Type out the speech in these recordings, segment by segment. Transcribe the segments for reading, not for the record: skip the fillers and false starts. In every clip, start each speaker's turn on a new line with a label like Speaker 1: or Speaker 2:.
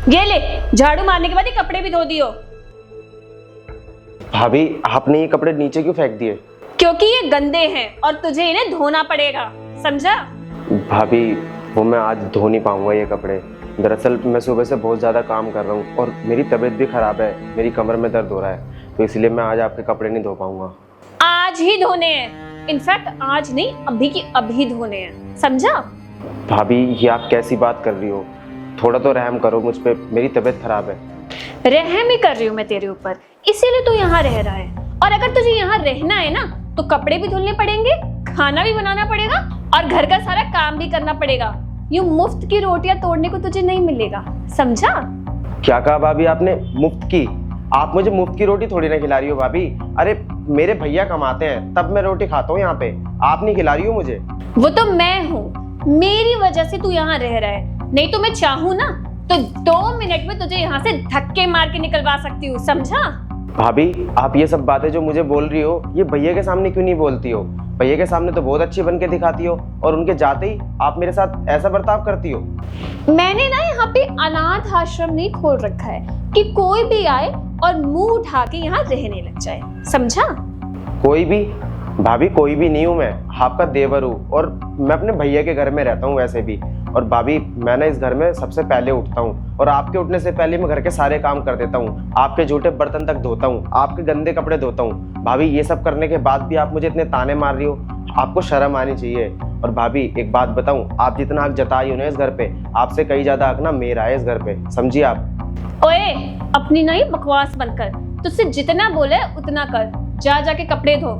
Speaker 1: ये ले, झाड़ू मारने के बाद ये कपड़े भी धो दियो।
Speaker 2: भाभी आपने ये कपड़े नीचे क्यों फेंक दिए?
Speaker 1: क्योंकि ये गंदे हैं और तुझे इन्हें धोना पड़ेगा, समझा?
Speaker 2: भाभी वो मैं आज धो नहीं पाऊंगा ये कपड़े। दरअसल मैं सुबह से बहुत ज़्यादा काम कर रहा हूँ और मेरी तबीयत भी ख़राब है, मेरी कमर में दर्द हो रहा है, तो इसलिए मैं आज आपके कपड़े नहीं धो पाऊंगा।
Speaker 1: आज ही धोने हैं, इनफैक्ट आज नहीं अभी की अभी धोने हैं, समझा?
Speaker 2: भाभी ये आप कैसी बात कर रही हो? थोड़ा तो रहम करो मुझ पे, मेरी तबीयत ख़राब है।
Speaker 1: रहम ही कर रही हूँ मैं तेरे ऊपर, इसीलिए तू यहाँ रह रहा है। और अगर तुझे यहाँ रहना है ना तो कपड़े भी धुलने पड़ेंगे, खाना भी बनाना पड़ेगा और घर का सारा काम भी करना पड़ेगा। यूं मुफ्त की रोटियां तोड़ने को तुझे नहीं मिलेगा, समझा?
Speaker 2: क्या कहा भाभी आपने? मुफ्त की? आप मुझे मुफ्त की रोटी थोड़ी ना खिला रही हो भाभी। अरे मेरे भैया कमाते हैं तब मैं रोटी खाता हूँ यहाँ पे, आप नहीं खिला रही हो मुझे।
Speaker 1: वो तो मैं हूँ, मेरी वजह से तू यहाँ रह रहा है, नहीं तो मैं चाहूँ ना तो 2 मिनट में तुझे यहाँ से धक्के मार के निकलवा सकती हूँ, समझा?
Speaker 2: भाभी आप ये सब बातें जो मुझे बोल रही हो ये भैया के सामने क्यों नहीं बोलती हो? भैया के सामने तो बहुत अच्छी बन के दिखाती हो और उनके जाते ही आप मेरे साथ ऐसा बर्ताव करती हो।
Speaker 1: मैंने ना यहाँ पे अनाथ आश्रम नहीं खोल रखा है कि कोई भी आए और मुंह उठा के यहाँ रहने लग जाए, समझा?
Speaker 2: कोई भी? भाभी कोई भी नहीं हूँ मैं, आपका देवर हूँ और मैं अपने भैया के घर में रहता हूँ वैसे भी। और भाभी मैं ना इस घर में सबसे पहले उठता हूँ और आपके उठने से पहले मैं घर के सारे काम कर देता हूँ, आपके झूठे बर्तन तक धोता हूँ, आपके गंदे कपड़े धोता हूँ। भाभी ये सब करने के बाद भी आप मुझे इतने ताने मार रही हो, आपको शर्म आनी चाहिए। और भाभी एक बात बताऊँ, आप जितना हक जताई हो ना इस घर पे, आपसे कहीं ज्यादा हक ना मेरा है इस घर पे, समझिए आप।
Speaker 1: ओए अपनी ना ये बकवास बंद कर, तुझसे जितना बोले उतना कर, जा जाके कपड़े धो।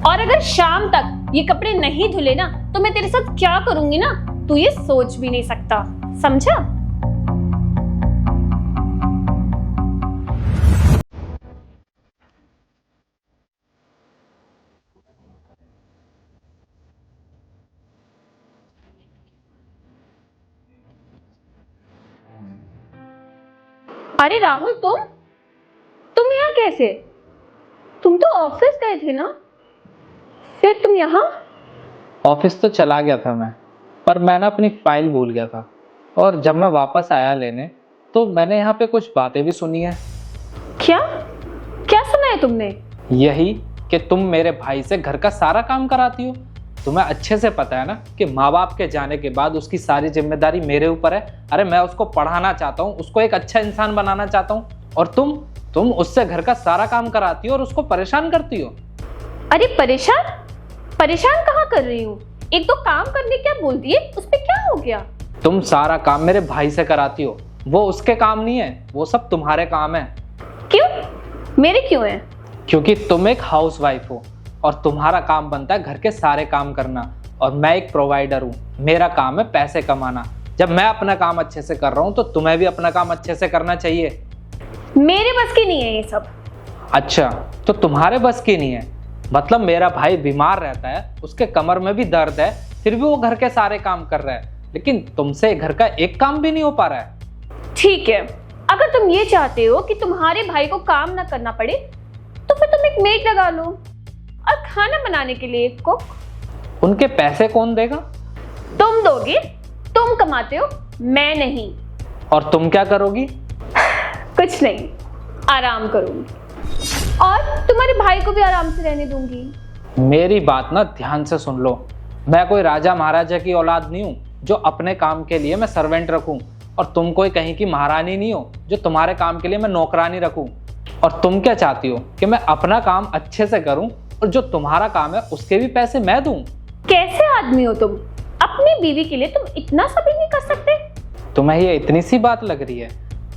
Speaker 1: और अगर शाम तक ये कपड़े नहीं धुले ना तो मैं तेरे साथ क्या करूंगी ना तू ये सोच भी नहीं सकता, समझा? अरे राहुल, तुम यहाँ कैसे? तुम तो ऑफिस गए थे ना, फिर तुम यहाँ?
Speaker 3: ऑफिस तो चला गया था मैं, पर मैं ना अपनी फाइल भूल गया था और जब मैं वापस आया लेने तो मैंने यहाँ पे कुछ बातें भी सुनी है।
Speaker 1: क्या क्या सुना है तुमने?
Speaker 3: यही कि तुम मेरे भाई से घर का सारा काम कराती हो। तुम्हें अच्छे से पता है ना कि माँ बाप के जाने के बाद उसकी सारी जिम्मेदारी मेरे ऊपर है। अरे मैं उसको पढ़ाना चाहता हूँ, उसको एक अच्छा इंसान बनाना चाहता हूँ और तुम उससे घर का सारा काम कराती हो और उसको परेशान करती हो।
Speaker 1: अरे परेशान कहाँ कर रही हूँ? एक तो काम करने क्या बोल दिए, उस पे क्या हो गया?
Speaker 3: तुम सारा काम मेरे भाई से कराती हो, वो उसके काम नहीं है, वो सब तुम्हारे काम है।
Speaker 1: क्यों? मेरे क्यों है?
Speaker 3: क्योंकि तुम एक हाउसवाइफ हो और तुम्हारा काम बनता है घर के सारे काम करना और मैं एक प्रोवाइडर हूँ, मेरा काम है पैसे कमाना। जब मैं अपना काम अच्छे से कर रहा हूँ तो तुम्हें भी अपना काम अच्छे से करना चाहिए।
Speaker 1: मेरे बस की नहीं है ये सब।
Speaker 3: अच्छा, तो तुम्हारे बस की नहीं है? मतलब मेरा भाई बीमार रहता है, उसके कमर में भी दर्द है, फिर भी वो घर के सारे काम कर रहा है, लेकिन तुमसे घर का एक काम भी नहीं हो पा रहा है।
Speaker 1: ठीक है, अगर तुम ये चाहते हो कि तुम्हारे भाई को काम ना करना पड़े तो फिर तुम एक मेड लगा लो और खाना बनाने के लिए एक कुक।
Speaker 3: उनके पैसे कौन देगा?
Speaker 1: तुम दोगे, तुम कमाते हो, मैं नहीं।
Speaker 3: और तुम क्या करोगी?
Speaker 1: कुछ नहीं, आराम करूंगी और तुम्हारे भाई को भी आराम से रहने दूंगी।
Speaker 3: मेरी बात ना ध्यान से सुन लो, मैं कोई राजा महाराजा की औलाद नहीं हूँ जो अपने काम के लिए मैं सर्वेंट रखूं, और तुम कोई कहीं की महारानी नहीं हो जो तुम्हारे काम के लिए मैं नौकरानी रखूं। और तुम क्या चाहती हो कि मैं अपना काम अच्छे से करूं और जो तुम्हारा काम है उसके भी पैसे मैं दूं?
Speaker 1: कैसे आदमी हो तुम? अपनी बीवी के लिए तुम इतना सब भी नहीं कर सकते?
Speaker 3: तुम्हें ये इतनी सी बात लग रही है?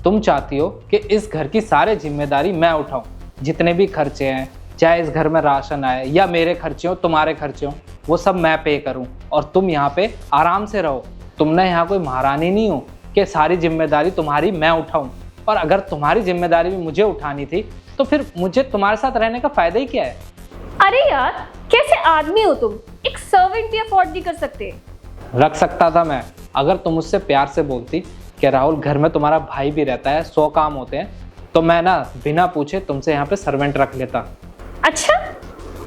Speaker 3: तुम चाहती हो कि इस घर की सारी जिम्मेदारी मैं उठाऊं, जितने भी खर्चे हैं, चाहे इस घर में राशन आए या मेरे खर्चे हो, तुम्हारे खर्चे हो, वो सब मैं पे करूं और तुम यहाँ पे आराम से रहो। तुमने यहाँ कोई महारानी नहीं हो कि सारी जिम्मेदारी तुम्हारी मैं उठाऊं। और अगर तुम्हारी जिम्मेदारी भी मुझे उठानी थी तो फिर मुझे तुम्हारे साथ रहने का फायदा ही क्या है?
Speaker 1: अरे यार, कैसे आदमी हो तुम? एक सर्वेंट भी अफोर्ड नहीं कर सकते।
Speaker 3: रख सकता था मैं, अगर तुम मुझसे प्यार से बोलती कि राहुल घर में तुम्हारा भाई भी रहता है, 100 काम होते हैं, तो मैं ना बिना पूछे तुमसे यहाँ पे सर्वेंट रख लेता।
Speaker 1: अच्छा,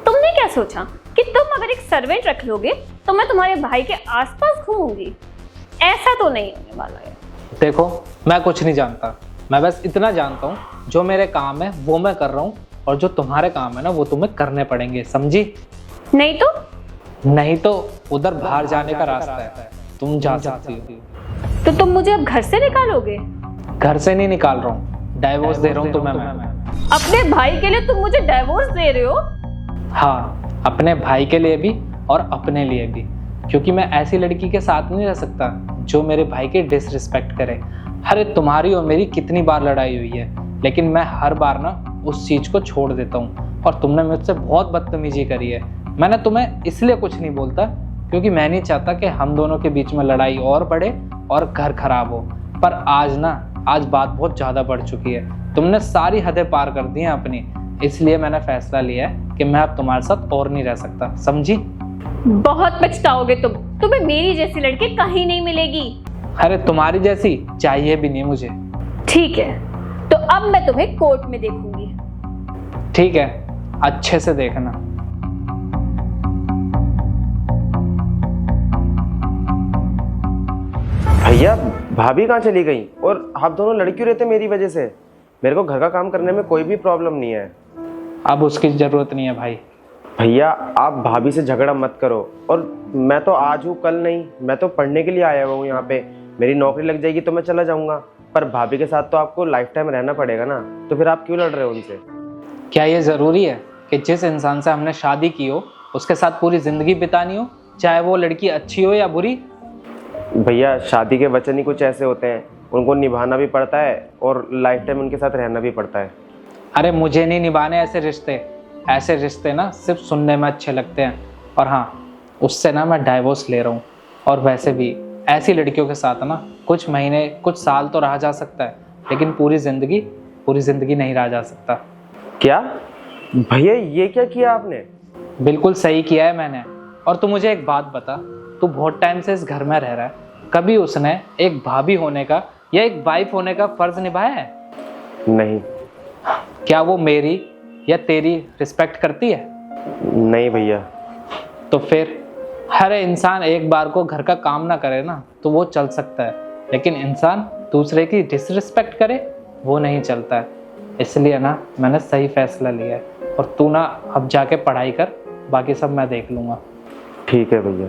Speaker 1: तुमने क्या सोचा कि तुम अगर एक सर्वेंट रख लोगे तो मैं तुम्हारे भाई के आसपास घूमूंगी? ऐसा तो नहीं होने वाला है।
Speaker 3: देखो, मैं कुछ नहीं जानता। मैं बस इतना जानता हूँ, जो मेरे काम है वो मैं कर रहा हूँ, और जो तुम्हारे काम है ना वो तुम्हें करने पड़ेंगे, समझी?
Speaker 1: नहीं तो?
Speaker 3: नहीं तो उधर बाहर जाने का रास्ता है, तुम जा सकती हो।
Speaker 1: तो तुम मुझे अब घर से निकालोगे?
Speaker 3: घर से नहीं निकाल रहा हूँ, डाइवोर्स दे रहा हूँ तुम्हें मैं।
Speaker 1: अपने भाई के लिए तुम मुझे डिवोर्स दे रहे हो?
Speaker 3: हाँ, अपने भाई के लिए भी और अपने लिए भी, क्योंकि मैं ऐसी लड़की के साथ नहीं रह सकता जो मेरे भाई की डिसरिस्पेक्ट करे। अरे तुम्हारी और मेरी कितनी बार लड़ाई हुई है, लेकिन मैं हर बार ना उस चीज़ को छोड़ देता हूँ, और तुमने मुझसे बहुत बदतमीजी करी है। मैंने तुम्हें इसलिए कुछ नहीं बोलता क्योंकि मैं नहीं चाहता कि हम दोनों के बीच में लड़ाई और बढ़े और घर खराब हो। पर आज बात बहुत ज़्यादा बढ़ चुकी है, तुमने सारी हदें पार कर दी हैं अपनी, इसलिए मैंने फैसला लिया है कि मैं अब तुम्हारे साथ और नहीं रह सकता, समझी?
Speaker 1: बहुत पछताओगे तुम, तुम्हें मेरी जैसी लड़की कहीं नहीं मिलेगी।
Speaker 3: अरे तुम्हारी जैसी चाहिए भी नहीं मुझे।
Speaker 1: ठीक है, तो अब मैं तुम्हें कोर्ट में देखूंगी।
Speaker 3: ठीक है, अच्छे से देखना।
Speaker 2: भैया, भाभी कहाँ चली गई? और आप दोनों लड़कियों रहते मेरी वजह से। मेरे को घर का काम करने में कोई भी प्रॉब्लम नहीं है।
Speaker 3: अब उसकी ज़रूरत नहीं है भाई।
Speaker 2: भैया, आप भाभी से झगड़ा मत करो। और मैं तो आज हूँ, कल नहीं। मैं तो पढ़ने के लिए आया हुआ हूँ यहाँ पे। मेरी नौकरी लग जाएगी तो मैं चला जाऊँगा, पर भाभी के साथ तो आपको लाइफ टाइम रहना पड़ेगा ना। तो फिर आप क्यों लड़ रहे हो उनसे?
Speaker 3: क्या ये ज़रूरी है कि जिस इंसान से हमने शादी की हो उसके साथ पूरी ज़िंदगी बितानी हो, चाहे वो लड़की अच्छी हो या बुरी?
Speaker 2: भैया, शादी के वचन ही कुछ ऐसे होते हैं, उनको निभाना भी पड़ता है और लाइफ टाइम उनके साथ रहना भी पड़ता है।
Speaker 3: अरे मुझे नहीं निभाने ऐसे रिश्ते ना सिर्फ सुनने में अच्छे लगते हैं। और हाँ, उससे ना मैं डाइवोर्स ले रहा हूँ। और वैसे भी ऐसी लड़कियों के साथ ना कुछ महीने कुछ साल तो रहा जा सकता है, लेकिन पूरी ज़िंदगी नहीं रहा जा सकता।
Speaker 2: क्या भैया, ये क्या किया आपने?
Speaker 3: बिल्कुल सही किया है मैंने। और तू मुझे एक बात बता, तू बहुत टाइम से इस घर में रह रहा है, कभी उसने एक भाभी होने का या एक वाइफ होने का फर्ज निभाया है?
Speaker 2: नहीं।
Speaker 3: क्या वो मेरी या तेरी रिस्पेक्ट करती है?
Speaker 2: नहीं भैया।
Speaker 3: तो फिर हर इंसान एक बार को घर का काम ना करे ना तो वो चल सकता है, लेकिन इंसान दूसरे की डिसरिस्पेक्ट करे वो नहीं चलता है। इसलिए ना मैंने सही फैसला लिया है। और तू ना अब जाके पढ़ाई कर, बाकी सब मैं देख लूँगा।
Speaker 2: ठीक है भैया।